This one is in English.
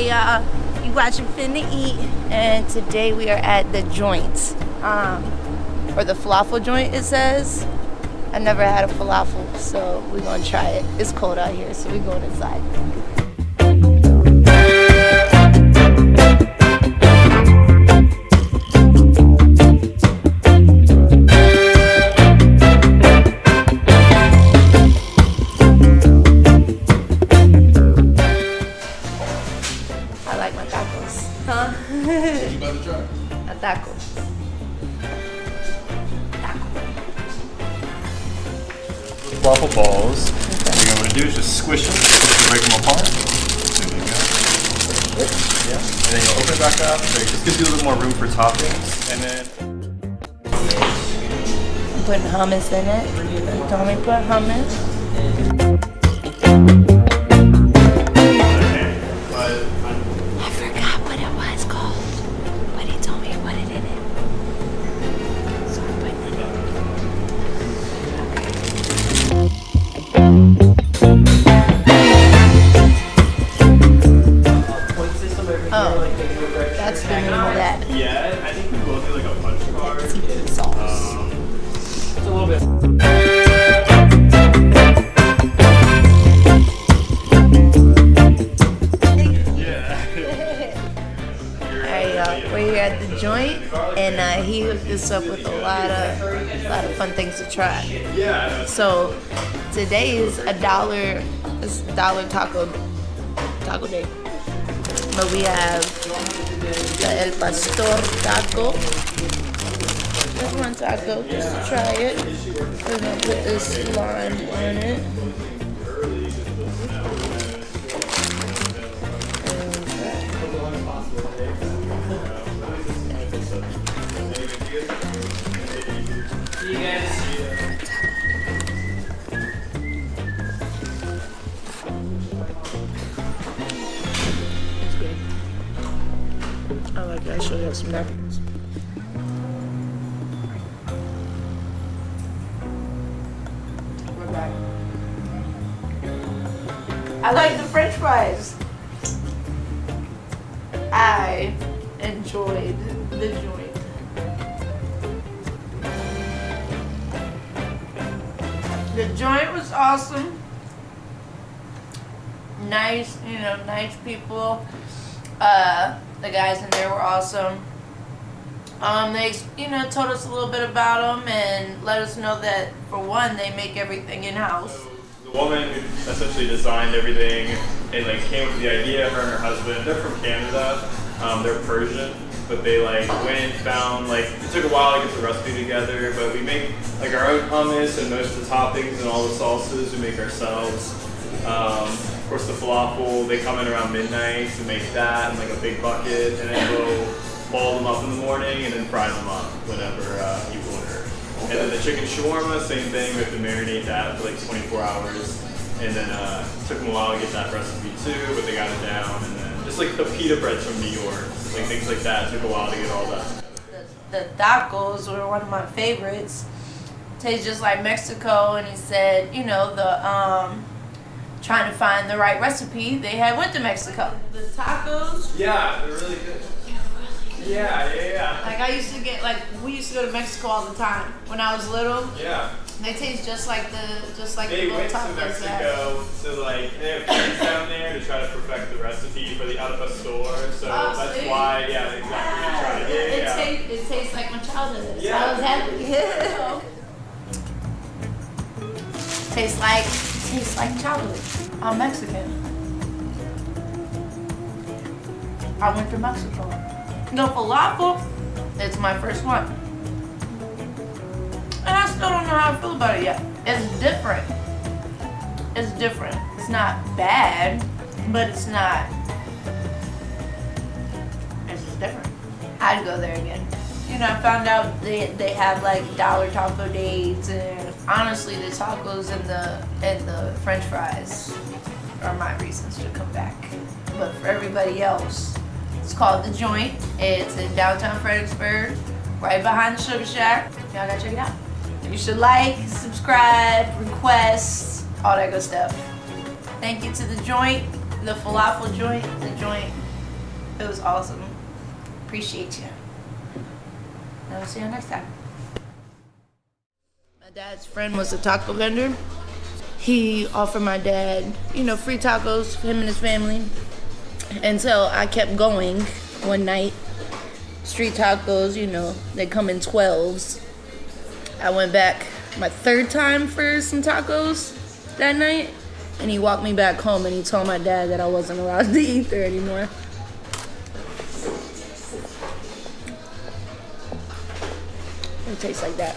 Hey y'all, you watching Fina Eat, and today we are at the joint, or the falafel joint it says. I never had a falafel, so we're gonna try it. It's cold out here, so we're going inside. What you about to try? A taco. Waffle balls. Okay. What you're going to do is just squish them, break them apart. There you go. Yeah. And then you'll open it back up. So it just gives you a little more room for toppings. And then I'm putting hummus in it. Don't we put hummus? I forgot what it was called, but he told me to put it in it. So I'm putting it in. Oh, that's the name of that. yeah, I think we both do like a punch card. Tiki sauce. It's a little bit. We're here at the joint, and he hooked us up with a lot of fun things to try. So today is $1 taco day. But we have the El Pastor taco. Just one taco, just to try it. We're gonna put this lime on it. See you guys. It's good. I like it. I should have some napkins. We're back. I like the French fries. I enjoyed the joint. The joint was awesome. Nice, nice people. The guys in there were awesome. They, told us a little bit about them and let us know that, for one, they make everything in-house. The woman who essentially designed everything and came up with the idea, her and her husband, they're from Canada. They're Persian. But they went, found, it took a while to get the recipe together, but we make our own hummus and most of the toppings and all the salsas we make ourselves. Of course the falafel, they come in around midnight to make that in a big bucket, and then we'll ball them up in the morning and then fry them up whenever you order. And then the chicken shawarma, same thing, we have to marinate that for 24 hours. And then it took them a while to get that recipe too, but they got it down. And then just the pita breads from New York, things like that, took a while to get all that. The tacos were one of my favorites. Tastes just like Mexico, and he said, trying to find the right recipe, they had went to Mexico. The tacos. Yeah, they're really good. Yeah. I used to get we used to go to Mexico all the time when I was little. Yeah. They taste just like the they little went tacos. To Mexico to they have friends down there to try to perfect the recipe for the al pastor. So that's why, exactly. Yeah. It tastes like my childhood. Yeah. So I was happy. Tastes like childhood. I'm Mexican. I went to Mexico. The falafel, it's my first one. And I still don't know how I feel about it yet. It's different. It's not bad, but it's just different. I'd go there again. I found out they have $1 taco days, and honestly the tacos and the French fries are my reasons to come back. But for everybody else, it's called The Joint. It's in downtown Fredericksburg, right behind the Sugar Shack. Y'all gotta check it out. You should subscribe, request, all that good stuff. Thank you to The Joint, the falafel joint, The Joint. It was awesome. Appreciate you. And I'll see you next time. My dad's friend was a taco vendor. He offered my dad, free tacos for him and his family. And so I kept going one night. Street tacos, they come in 12s. I went back my third time for some tacos that night. And he walked me back home and he told my dad that I wasn't allowed to eat there anymore. It tastes like that.